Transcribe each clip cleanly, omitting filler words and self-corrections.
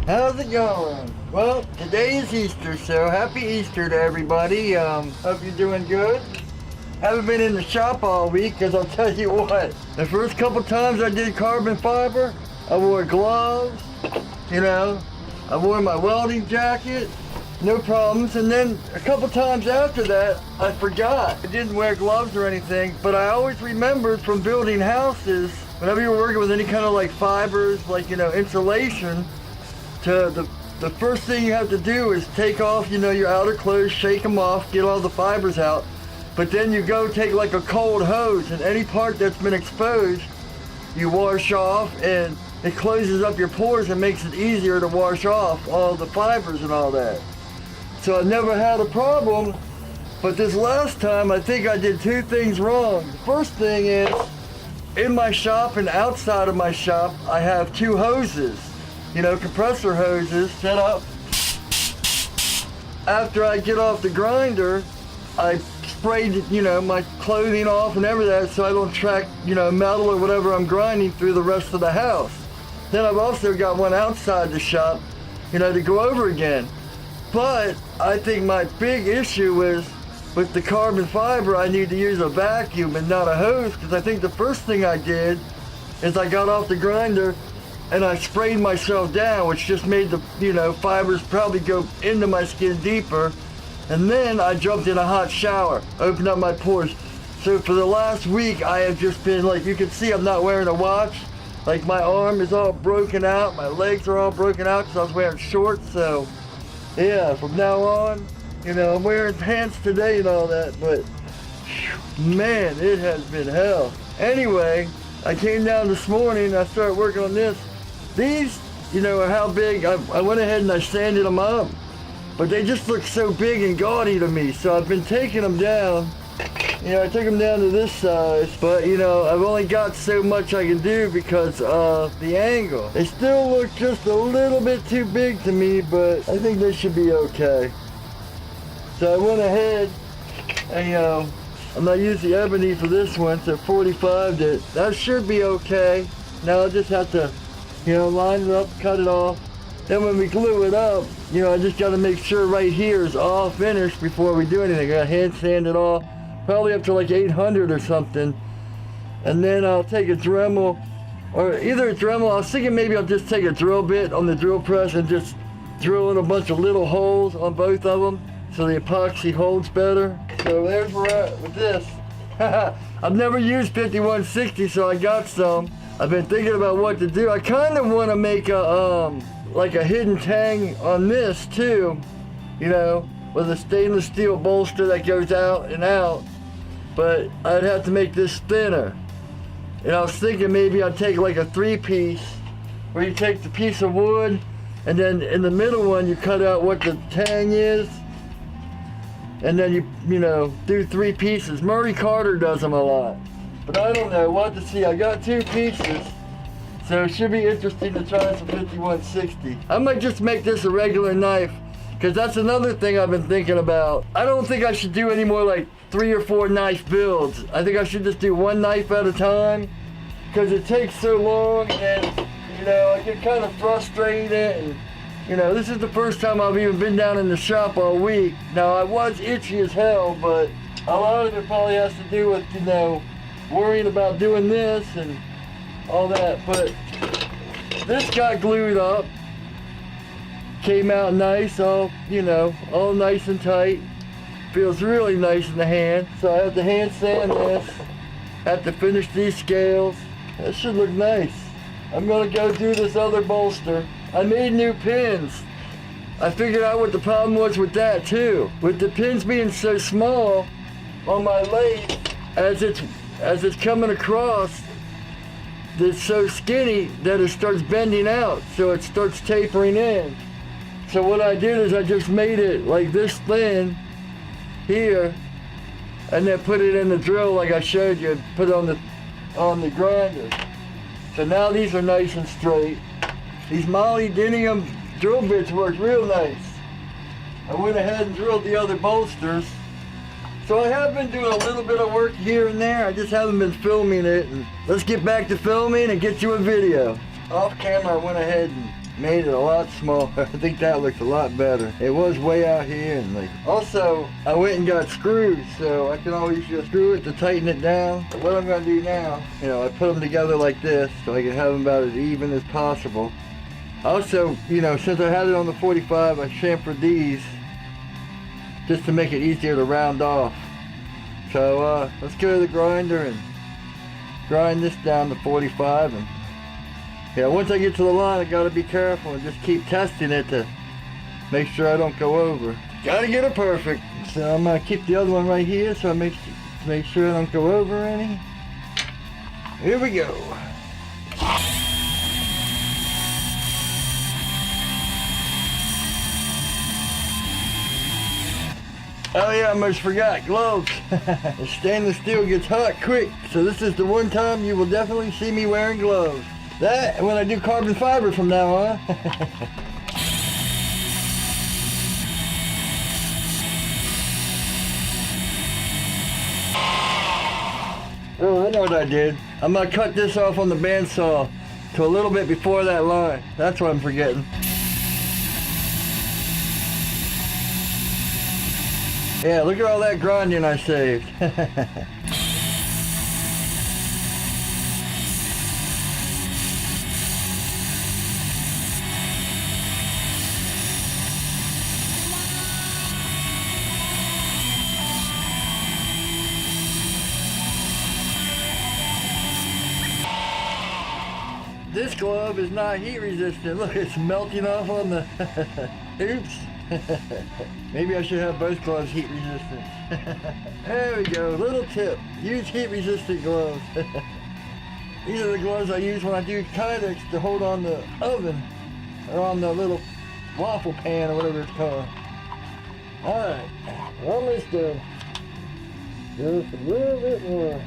How's it going? Well, today is Easter, so happy Easter to everybody. Hope you're doing good. Haven't been in the shop all week, because I'll tell you what, the first couple times I did carbon fiber, I wore gloves, I wore my welding jacket, no problems, and then a couple times after that, I forgot. I didn't wear gloves or anything, but I always remembered from building houses, whenever you were working with any kind of like fibers, like, insulation, the first thing you have to do is take off, your outer clothes, shake them off, get all the fibers out. But then you go take like a cold hose, and any part that's been exposed, you wash off, and it closes up your pores and makes it easier to wash off all the fibers and all that. So I never had a problem, but this last time I think I did two things wrong. The first thing is, in my shop and outside of my shop, I have two hoses. Compressor hoses set up. After I get off the grinder, I sprayed, my clothing off and everything so I don't track, metal or whatever I'm grinding through the rest of the house. Then I've also got one outside the shop, to go over again. But I think my big issue is with the carbon fiber, I need to use a vacuum and not a hose, because I think the first thing I did is I got off the grinder and I sprayed myself down, which just made the, fibers probably go into my skin deeper. And then I jumped in a hot shower, opened up my pores. So for the last week, I have just been, like you can see, I'm not wearing a watch. Like my arm is all broken out, my legs are all broken out because I was wearing shorts. So yeah, from now on, I'm wearing pants today and all that, but man, it has been hell. Anyway, I came down this morning and I started working on this. These, are how big. I went ahead and I sanded them up, but they just look so big and gaudy to me. So I've been taking them down. I took them down to this size, but I've only got so much I can do because of the angle. They still look just a little bit too big to me, but I think they should be okay. So I went ahead and, I'm not using ebony for this one, so 45, that should be okay. Now I just have to, line it up, cut it off. Then when we glue it up, I just got to make sure right here is all finished before we do anything. I got to hand sand it off, probably up to like 800 or something. And then I'll take a Dremel, or either a Dremel, I was thinking maybe I'll just take a drill bit on the drill press and just drill in a bunch of little holes on both of them so the epoxy holds better. So there's where we're at with this. I've never used 5160, so I got some. I've been thinking about what to do. I kind of want to make a, like a hidden tang on this too, with a stainless steel bolster that goes out and out. But I'd have to make this thinner. And I was thinking maybe I'd take like a 3-piece, where you take the piece of wood, and then in the middle one you cut out what the tang is, and then you do 3 pieces. Murray Carter does them a lot. But I don't know, we'll have to see. I got 2 pieces, so it should be interesting to try some 5160. I might just make this a regular knife, because that's another thing I've been thinking about. I don't think I should do any more like 3 or 4 knife builds. I think I should just do one knife at a time, because it takes so long, and I get kind of frustrated, and this is the first time I've even been down in the shop all week. Now I was itchy as hell, but a lot of it probably has to do with, worrying about doing this and all that. But this got glued up, came out nice, all all nice and tight. Feels really nice in the hand. So I have to hand sand this, have to finish these scales. That should look nice. I'm gonna go do this other bolster. I made new pins. I figured out what the problem was with that too. With the pins being so small on my lathe, as it's coming across, it's so skinny that it starts bending out, so it starts tapering in. So what I did is I just made it like this thin here, and then put it in the drill like I showed you, put it on the grinder. So now these are nice and straight. These molybdenum drill bits work real nice. I went ahead and drilled the other bolsters. So I have been doing a little bit of work here and there. I just haven't been filming it. And let's get back to filming and get you a video. Off camera, I went ahead and made it a lot smaller. I think that looks a lot better. It was way out here, and like, also I went and got screws, so I can always just screw it to tighten it down. But what I'm gonna do now, you know, I put them together like this so I can have them about as even as possible. Also, you know, since I had it on the 45, I chamfered these just to make it easier to round off. So let's go to the grinder and grind this down to 45. And yeah, once I get to the line, I gotta be careful and just keep testing it to make sure I don't go over. Gotta get it perfect. So I'm gonna keep the other one right here so I make sure I don't go over any. Here we go. Oh yeah, I almost forgot, gloves. The stainless steel gets hot quick, so this is the one time you will definitely see me wearing gloves. That, when I do carbon fiber from now on. Oh, I know what I did. I'm gonna cut this off on the bandsaw to a little bit before that line. That's what I'm forgetting. Yeah, look at all that grinding I saved. This glove is not heat resistant. Look, it's melting off on the... Oops. Maybe I should have both gloves heat resistant. There we go, little tip. Use heat resistant gloves. These are the gloves I use when I do kydex to hold on the oven or on the little waffle pan or whatever it's called. Alright, almost done. Just a little bit more.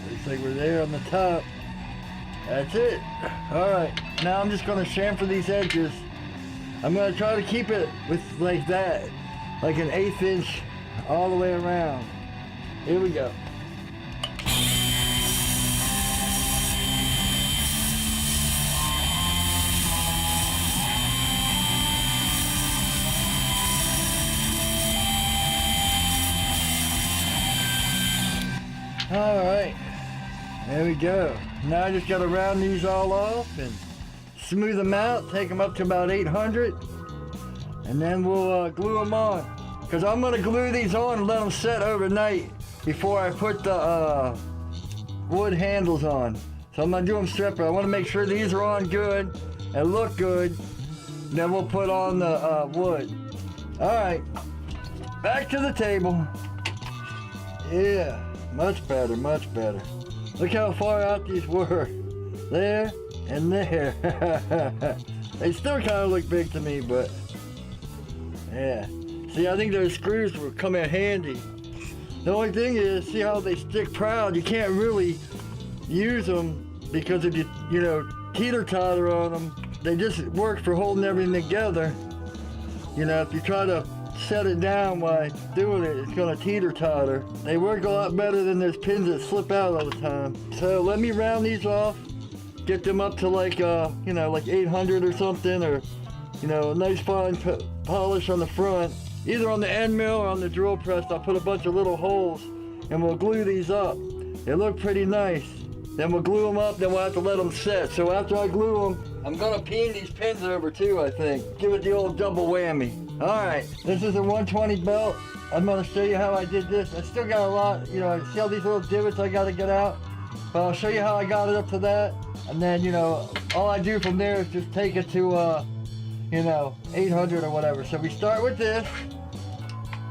Looks like we're there on the top. That's it. Alright, now I'm just going to chamfer these edges. I'm going to try to keep it with like that, like an 1/8 inch all the way around. Here we go. Alright. There we go. Now I just got to round these all off and smooth them out, take them up to about 800, and then we'll glue them on. Because I'm going to glue these on and let them set overnight before I put the wood handles on. So I'm going to do them separate. I want to make sure these are on good and look good. Then we'll put on the wood. Alright, back to the table. Yeah, much better, much better. Look how far out these were. There and there. They still kind of look big to me, but yeah. See, I think those screws will come in handy. The only thing is, see how they stick proud? You can't really use them because if you know, teeter-totter on them, they just work for holding everything together. You know, if you try to set it down while doing it, it's gonna teeter-totter. They work a lot better than those pins that slip out all the time. So let me round these off, get them up to like, you know, like 800 or something, or, you know, a nice fine polish on the front. Either on the end mill or on the drill press, I'll put a bunch of little holes and we'll glue these up. They look pretty nice. Then we'll glue them up, then we'll have to let them set. So after I glue them, I'm gonna peen these pins over too, I think. Give it the old double whammy. All right, this is a 120 belt. I'm gonna show you how I did this. I still got a lot, you know, see all these little divots I gotta get out? But I'll show you how I got it up to that. And then, you know, all I do from there is just take it to, you know, 800 or whatever. So we start with this,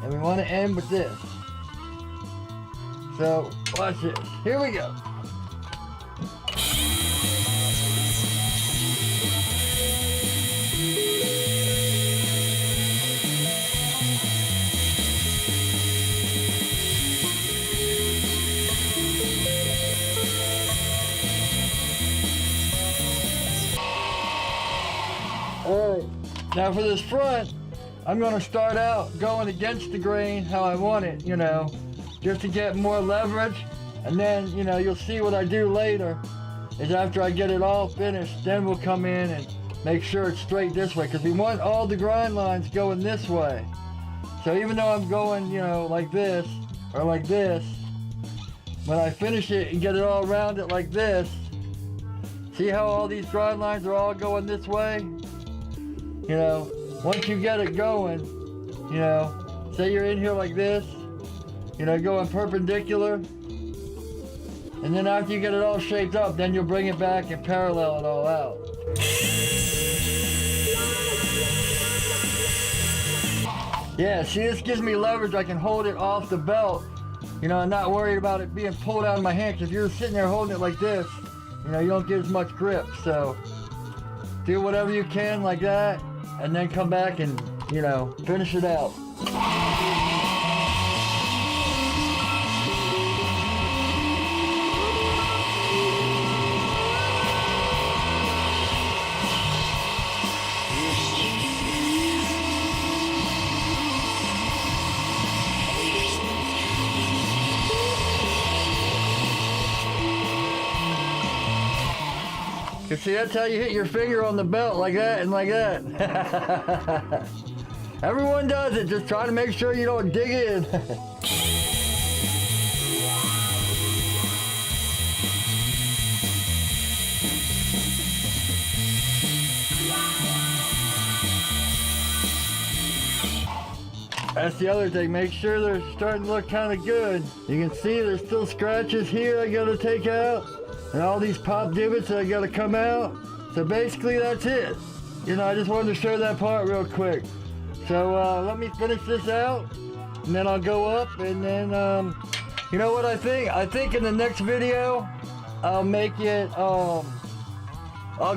and we wanna end with this. So, watch this. Here we go. Now for this front, I'm gonna start out going against the grain how I want it, you know, just to get more leverage. And then, you know, you'll see what I do later is after I get it all finished, then we'll come in and make sure it's straight this way, because we want all the grind lines going this way. So even though I'm going, you know, like this or like this, when I finish it and get it all around it like this, see how all these grind lines are all going this way? You know, once you get it going, you know, say you're in here like this, you know, going perpendicular, and then after you get it all shaped up, then you'll bring it back and parallel it all out. Yeah, see, this gives me leverage. I can hold it off the belt, you know, and not worried about it being pulled out of my hand. Because if you're sitting there holding it like this, you know, you don't get as much grip. So do whatever you can like that, and then come back and, you know, finish it out. You see, that's how you hit your finger on the belt, like that and like that. Everyone does it, just try to make sure you don't dig in. That's the other thing, make sure they're starting to look kind of good. You can see there's still scratches here I gotta take out. And all these pop divots that I gotta come out. So basically that's it. You know, I just wanted to show that part real quick. So let me finish this out, and then I'll go up, and then, you know what I think? I think in the next video, I'll make it, I'll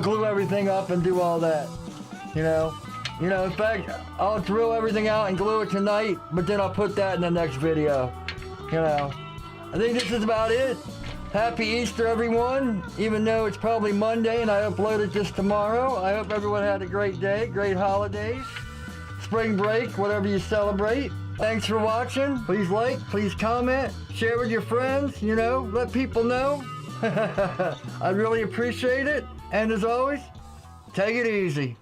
glue everything up and do all that, you know. In fact, I'll drill everything out and glue it tonight, but then I'll put that in the next video, you know. I think this is about it. Happy Easter, everyone, even though it's probably Monday and I uploaded this tomorrow. I hope everyone had a great day, great holidays, spring break, whatever you celebrate. Thanks for watching. Please like, please comment, share with your friends, you know, let people know. I'd really appreciate it. And as always, take it easy.